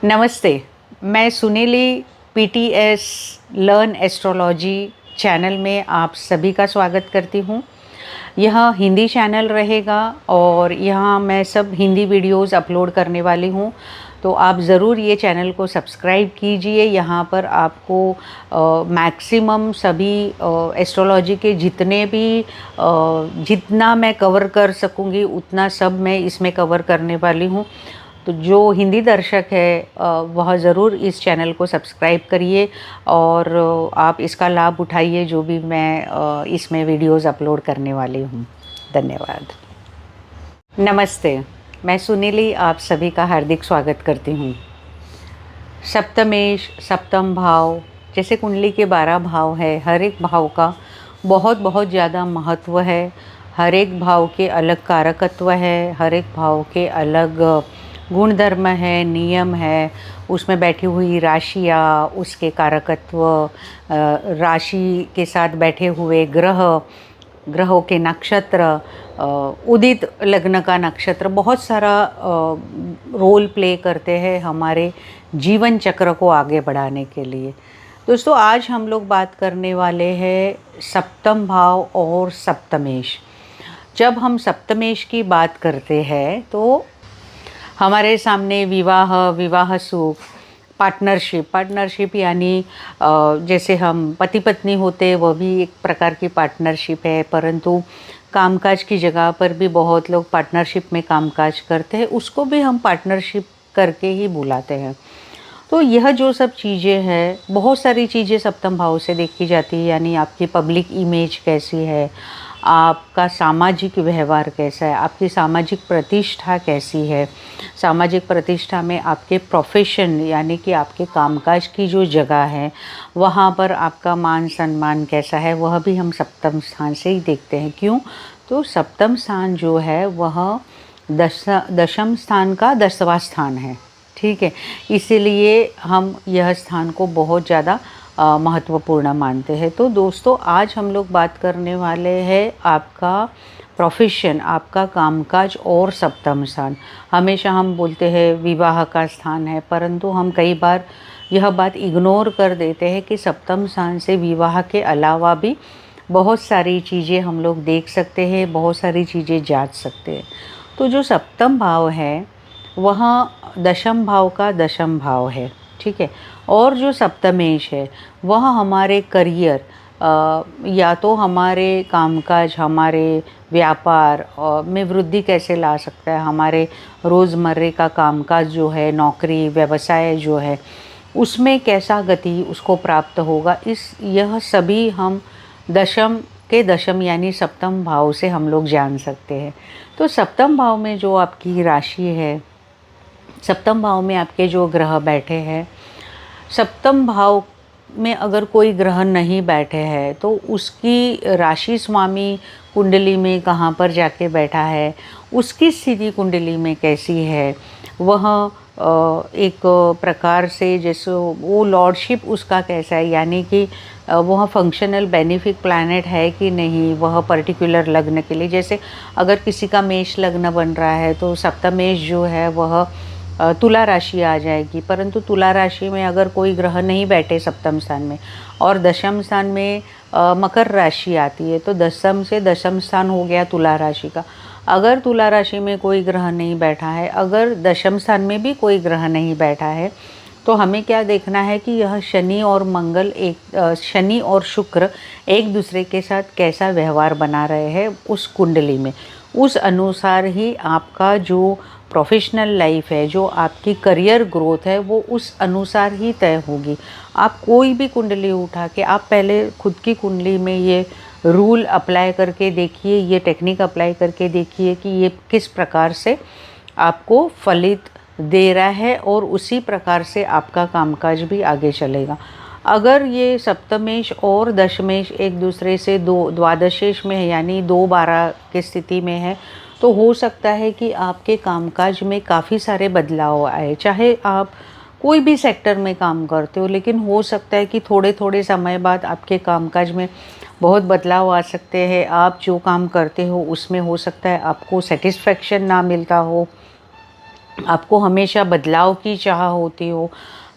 नमस्ते। मैं सुनीली PTS learn astrology channel में आप सभी का स्वागत करती हूँ। यह हिंदी चैनल रहेगा और यहाँ मैं सब हिंदी वीडियोस अपलोड करने वाली हूँ, तो आप ज़रूर ये चैनल को सब्सक्राइब कीजिए। यहाँ पर आपको मैक्सिमम सभी एस्ट्रोलॉजी के जितने भी जितना मैं कवर कर सकूँगी उतना सब मैं इसमें कवर करने वाली हूँ। तो जो हिंदी दर्शक है वह ज़रूर इस चैनल को सब्सक्राइब करिए और आप इसका लाभ उठाइए जो भी मैं इसमें वीडियोस अपलोड करने वाली हूँ। धन्यवाद। नमस्ते, मैं सुनीली आप सभी का हार्दिक स्वागत करती हूँ। सप्तमेश, सप्तम भाव जैसे कुंडली के 12 भाव है, हर एक भाव का बहुत ज़्यादा महत्व है। हर एक भाव के अलग कारकत्व है, हर एक भाव के अलग गुणधर्म है, नियम है। उसमें बैठी हुई राशियाँ, उसके कारकत्व, राशि के साथ बैठे हुए ग्रहों के नक्षत्र, उदित लग्न का नक्षत्र बहुत सारा रोल प्ले करते हैं हमारे जीवन चक्र को आगे बढ़ाने के लिए। दोस्तों, आज हम लोग बात करने वाले हैं सप्तम भाव और सप्तमेश। जब हम सप्तमेश की बात करते हैं तो हमारे सामने विवाह सुख, पार्टनरशिप यानी जैसे हम पति पत्नी होते वह भी एक प्रकार की पार्टनरशिप है, परंतु कामकाज की जगह पर भी बहुत लोग पार्टनरशिप में कामकाज करते हैं, उसको भी हम पार्टनरशिप करके ही बुलाते हैं। तो यह जो सब चीज़ें हैं, बहुत सारी चीज़ें सप्तम भाव से देखी जाती है, यानी आपकी पब्लिक इमेज कैसी है, आपका सामाजिक व्यवहार कैसा है, आपकी सामाजिक प्रतिष्ठा कैसी है, सामाजिक प्रतिष्ठा में आपके प्रोफेशन यानी कि आपके कामकाज की जो जगह है वहाँ पर आपका मान सम्मान कैसा है, वह भी हम सप्तम स्थान से ही देखते हैं। क्यों? तो सप्तम स्थान जो है वह दशम स्थान का 10वां स्थान है, ठीक है। इसीलिए हम यह स्थान को बहुत ज़्यादा महत्वपूर्ण मानते हैं। तो दोस्तों, आज हम लोग बात करने वाले हैं आपका प्रोफेशन, आपका कामकाज और सप्तम स्थान। हमेशा हम बोलते हैं विवाह का स्थान है, परंतु हम कई बार यह बात इग्नोर कर देते हैं कि सप्तम स्थान से विवाह के अलावा भी बहुत सारी चीज़ें हम लोग देख सकते हैं, बहुत सारी चीज़ें जांच सकते हैं। तो जो सप्तम भाव है वह दशम भाव का दशम भाव है, ठीक है। और जो सप्तमेश है वह हमारे करियर या तो हमारे कामकाज, हमारे व्यापार में वृद्धि कैसे ला सकता है, हमारे रोज़मर्रे का कामकाज जो है, नौकरी व्यवसाय जो है उसमें कैसा गति उसको प्राप्त होगा, यह सभी हम दशम यानी सप्तम भाव से हम लोग जान सकते हैं। तो सप्तम भाव में जो आपकी राशि है, सप्तम भाव में आपके जो ग्रह बैठे हैं, सप्तम भाव में अगर कोई ग्रह नहीं बैठे हैं तो उसकी राशि स्वामी कुंडली में कहाँ पर जाके बैठा है, उसकी स्थिति कुंडली में कैसी है, वह एक प्रकार से जैसे वो लॉर्डशिप उसका कैसा है, यानी कि वह फंक्शनल बेनिफिक प्लैनेट है कि नहीं वह पर्टिकुलर लग्न के लिए। जैसे अगर किसी का मेष लग्न बन रहा है तो सप्तमेश जो है वह तुला राशि आ जाएगी, परंतु तुला राशि में अगर कोई ग्रह नहीं बैठे सप्तम स्थान में और दशम स्थान में मकर राशि आती है तो दशम से दशम स्थान हो गया तुला राशि का। अगर तुला राशि में कोई ग्रह नहीं बैठा है, अगर दशम स्थान में भी कोई ग्रह नहीं बैठा है, तो हमें क्या देखना है कि यह शनि और शुक्र एक दूसरे के साथ कैसा व्यवहार बना रहे हैं उस कुंडली में। उस अनुसार ही आपका जो प्रोफेशनल लाइफ है, जो आपकी करियर ग्रोथ है, वो उस अनुसार ही तय होगी। आप कोई भी कुंडली उठा के आप पहले खुद की कुंडली में ये रूल अप्लाई करके देखिए, ये टेक्निक अप्लाई करके देखिए कि ये किस प्रकार से आपको फलित दे रहा है और उसी प्रकार से आपका कामकाज भी आगे चलेगा। अगर ये सप्तमेश और दशमेश एक दूसरे से द्वादशेश में है, यानी 2-12 की स्थिति में है, तो हो सकता है कि आपके कामकाज में काफ़ी सारे बदलाव आए। चाहे आप कोई भी सेक्टर में काम करते हो, लेकिन हो सकता है कि थोड़े थोड़े समय बाद आपके कामकाज में बहुत बदलाव आ सकते हैं। आप जो काम करते हो उसमें हो सकता है आपको सेटिस्फेक्शन ना मिलता हो, आपको हमेशा बदलाव की चाह होती हो।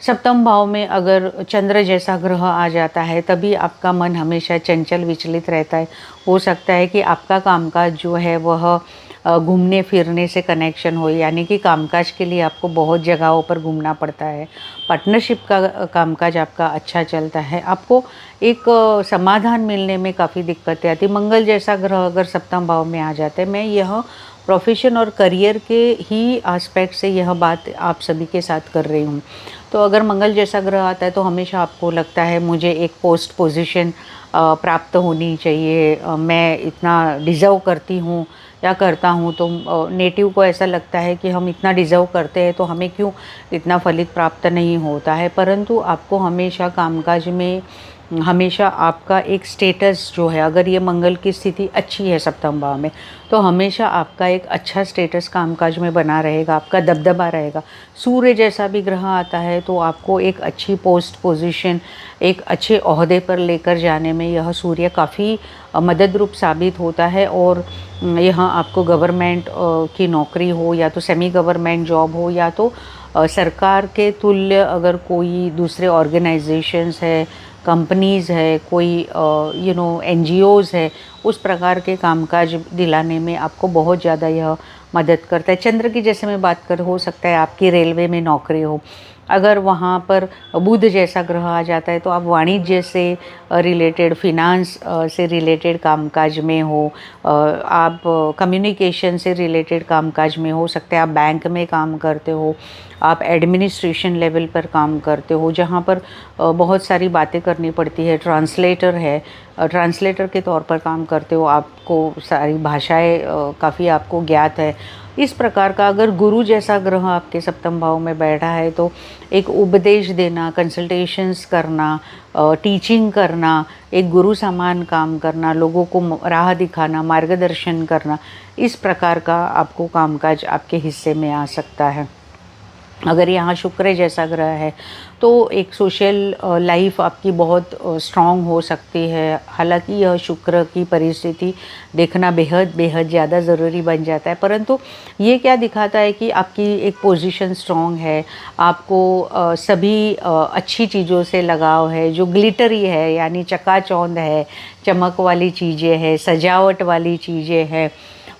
सप्तम भाव में अगर चंद्र जैसा ग्रह आ जाता है तभी आपका मन हमेशा चंचल विचलित रहता है। हो सकता है कि आपका कामकाज जो है वह घूमने फिरने से कनेक्शन हो, यानी कि कामकाज के लिए आपको बहुत जगहों पर घूमना पड़ता है। पार्टनरशिप का कामकाज आपका अच्छा चलता है। आपको एक समाधान मिलने में काफ़ी दिक्कतें आती। मंगल जैसा ग्रह अगर सप्तम भाव में आ जाते हैं, मैं यह प्रोफेशन और करियर के ही एस्पेक्ट से यह बात आप सभी के साथ कर रही हूँ। तो अगर मंगल जैसा ग्रह आता है तो हमेशा आपको लगता है मुझे एक पोस्ट पोजीशन प्राप्त होनी चाहिए, मैं इतना डिज़र्व करती हूँ या करता हूँ। तो नेटिव को ऐसा लगता है कि हम इतना डिज़र्व करते हैं तो हमें क्यों इतना फलित प्राप्त नहीं होता है। परंतु आपको हमेशा कामकाज में हमेशा आपका एक स्टेटस जो है, अगर ये मंगल की स्थिति अच्छी है सप्तम भाव में, तो हमेशा आपका एक अच्छा स्टेटस कामकाज में बना रहेगा, आपका दबदबा रहेगा। सूर्य जैसा भी ग्रह आता है तो आपको एक अच्छी पोस्ट पोजीशन, एक अच्छे ओहदे पर लेकर जाने में यह सूर्य काफ़ी मदद रूप साबित होता है। और यहाँ आपको गवर्नमेंट की नौकरी हो या तो सेमी गवर्नमेंट जॉब हो या तो सरकार के तुल्य अगर कोई दूसरे ऑर्गेनाइजेशंस है, कंपनीज़ है, कोई एनजीओज़ है, उस प्रकार के कामकाज दिलाने में आपको बहुत ज़्यादा यह मदद करता है। चंद्र की जैसे मैं बात कर, हो सकता है आपकी रेलवे में नौकरी हो, अगर वहाँ पर बुध जैसा ग्रह आ जाता है तो आप वाणिज्य से रिलेटेड, फिनांस से रिलेटेड कामकाज में हो, आप कम्युनिकेशन से रिलेटेड कामकाज में हो सकते हैं, आप बैंक में काम करते हो, आप एडमिनिस्ट्रेशन लेवल पर काम करते हो जहाँ पर बहुत सारी बातें करनी पड़ती है, ट्रांसलेटर है, ट्रांसलेटर के तौर पर काम करते हो, आपको सारी भाषाएं काफ़ी आपको ज्ञात है। इस प्रकार का अगर गुरु जैसा ग्रह आपके सप्तम भाव में बैठा है तो एक उपदेश देना, कंसल्टेशंस करना, टीचिंग करना, एक गुरु समान काम करना, लोगों को राह दिखाना, मार्गदर्शन करना, इस प्रकार का आपको कामकाज आपके हिस्से में आ सकता है। अगर यहाँ शुक्र जैसा ग्रह है तो एक सोशल लाइफ आपकी बहुत स्ट्रॉन्ग हो सकती है। हालांकि यह शुक्र की परिस्थिति देखना बेहद बेहद ज़्यादा ज़रूरी बन जाता है, परंतु ये क्या दिखाता है कि आपकी एक पोजीशन स्ट्रॉन्ग है, आपको सभी अच्छी चीज़ों से लगाव है, जो ग्लिटरी है यानी चकाचौंध है, चमक वाली चीज़ें हैं, सजावट वाली चीज़ें हैं।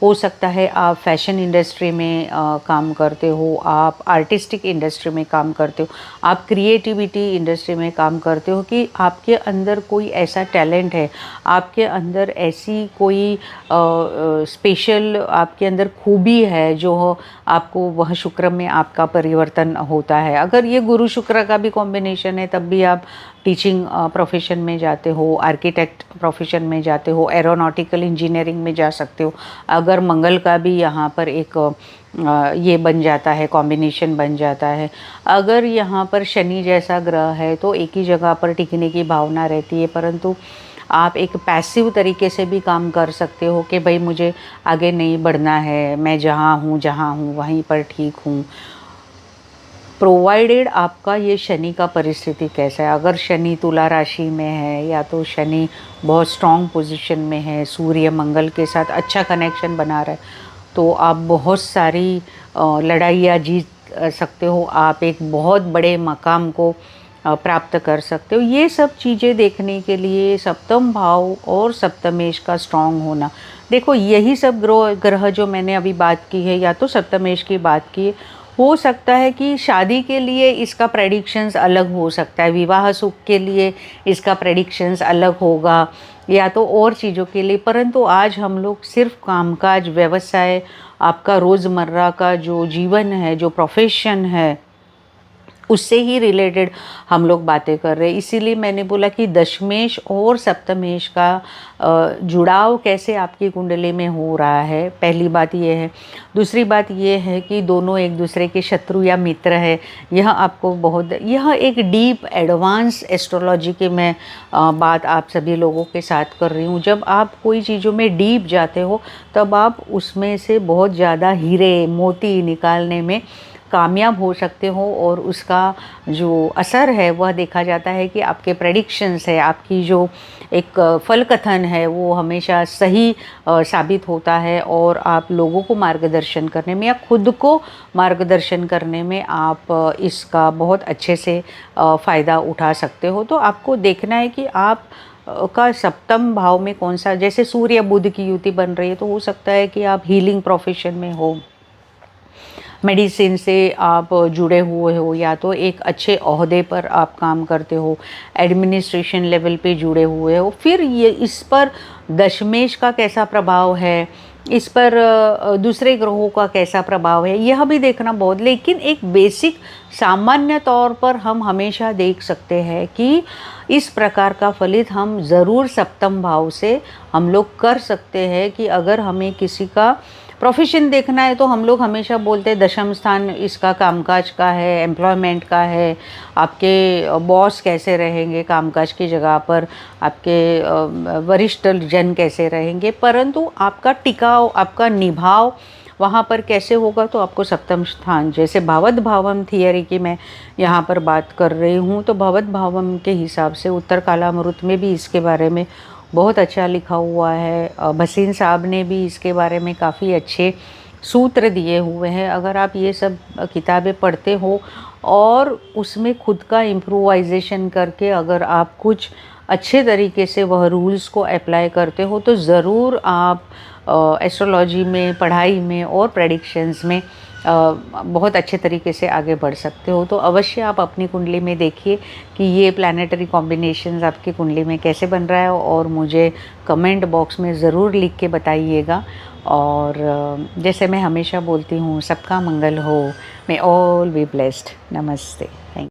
हो सकता है आप फैशन इंडस्ट्री में काम करते हो, आप आर्टिस्टिक इंडस्ट्री में काम करते हो, आप क्रिएटिविटी इंडस्ट्री में काम करते हो कि आपके अंदर कोई ऐसा टैलेंट है, आपके अंदर ऐसी कोई स्पेशल आपके अंदर खूबी है जो आपको वह शुक्र में आपका परिवर्तन होता है। अगर ये गुरु शुक्र का भी कॉम्बिनेशन है तब भी आप टीचिंग प्रोफेशन में जाते हो, आर्किटेक्ट प्रोफेशन में जाते हो, एरोनॉटिकल इंजीनियरिंग में जा सकते हो। अगर मंगल का भी यहाँ पर एक ये बन जाता है, कॉम्बिनेशन बन जाता है। अगर यहाँ पर शनि जैसा ग्रह है तो एक ही जगह पर टिकने की भावना रहती है, परंतु आप एक पैसिव तरीके से भी काम कर सकते हो कि भाई मुझे आगे नहीं बढ़ना है, मैं जहाँ हूँ वहीं पर ठीक हूँ, प्रोवाइडेड आपका ये शनि का परिस्थिति कैसा है। अगर शनि तुला राशि में है या तो शनि बहुत स्ट्रॉन्ग पोजीशन में है, सूर्य मंगल के साथ अच्छा कनेक्शन बना रहा है, तो आप बहुत सारी लड़ाइयाँ जीत सकते हो, आप एक बहुत बड़े मकाम को प्राप्त कर सकते हो। ये सब चीज़ें देखने के लिए सप्तम भाव और सप्तमेश का स्ट्रॉन्ग होना, देखो यही सब ग्रह जो मैंने अभी बात की है या तो सप्तमेश की बात की है, हो सकता है कि शादी के लिए इसका प्रेडिक्शंस अलग हो सकता है, विवाह सुख के लिए इसका प्रेडिक्शंस अलग होगा या तो और चीज़ों के लिए, परंतु आज हम लोग सिर्फ कामकाज, व्यवसाय, आपका रोज़मर्रा का जो जीवन है, जो प्रोफेशन है, उससे ही रिलेटेड हम लोग बातें कर रहे हैं। इसीलिए मैंने बोला कि दशमेश और सप्तमेश का जुड़ाव कैसे आपकी कुंडली में हो रहा है, पहली बात ये है। दूसरी बात ये है कि दोनों एक दूसरे के शत्रु या मित्र है। यह आपको बहुत, यह एक डीप एडवांस एस्ट्रोलॉजी की मैं बात आप सभी लोगों के साथ कर रही हूँ। जब आप कोई चीज़ों में डीप जाते हो तब आप उसमें से बहुत ज़्यादा हीरे मोती निकालने में कामयाब हो सकते हो और उसका जो असर है वह देखा जाता है कि आपके प्रेडिक्शंस है, आपकी जो एक फल कथन है वो हमेशा सही साबित होता है और आप लोगों को मार्गदर्शन करने में या खुद को मार्गदर्शन करने में आप इसका बहुत अच्छे से फ़ायदा उठा सकते हो। तो आपको देखना है कि आप का सप्तम भाव में कौन सा, जैसे सूर्य बुध की युति बन रही है तो हो सकता है कि आप हीलिंग प्रोफेशन में हो, मेडिसिन से आप जुड़े हुए हो, या तो एक अच्छे ओहदे पर आप काम करते हो, एडमिनिस्ट्रेशन लेवल पे जुड़े हुए हो। फिर ये इस पर दशमेश का कैसा प्रभाव है, इस पर दूसरे ग्रहों का कैसा प्रभाव है, यह भी देखना बहुत, लेकिन एक बेसिक सामान्य तौर पर हम हमेशा देख सकते हैं कि इस प्रकार का फलित हम ज़रूर सप्तम भाव से हम लोग कर सकते हैं। कि अगर हमें किसी का प्रोफेशन देखना है तो हम लोग हमेशा बोलते हैं दशम स्थान इसका कामकाज का है, एम्प्लॉयमेंट का है, आपके बॉस कैसे रहेंगे कामकाज की जगह पर, आपके वरिष्ठ जन कैसे रहेंगे, परंतु आपका टिकाव, आपका निभाव वहाँ पर कैसे होगा, तो आपको सप्तम स्थान, जैसे भवद भावम थियरी की मैं यहाँ पर बात कर रही हूँ, तो भवद भावम के हिसाब से उत्तर कालामृत में भी इसके बारे में बहुत अच्छा लिखा हुआ है। भसीन साहब ने भी इसके बारे में काफ़ी अच्छे सूत्र दिए हुए हैं। अगर आप ये सब किताबें पढ़ते हो और उसमें खुद का इम्प्रोवाइजेशन करके अगर आप कुछ अच्छे तरीके से वह रूल्स को अप्लाई करते हो तो ज़रूर आप एस्ट्रोलॉजी में, पढ़ाई में और प्रेडिक्शंस में बहुत अच्छे तरीके से आगे बढ़ सकते हो। तो अवश्य आप अपनी कुंडली में देखिए कि ये प्लैनेटरी कॉम्बिनेशंस आपकी कुंडली में कैसे बन रहा है और मुझे कमेंट बॉक्स में ज़रूर लिख के बताइएगा। और जैसे मैं हमेशा बोलती हूँ, सबका मंगल हो, मे ऑल बी ब्लेस्ड। नमस्ते, थैंक यू।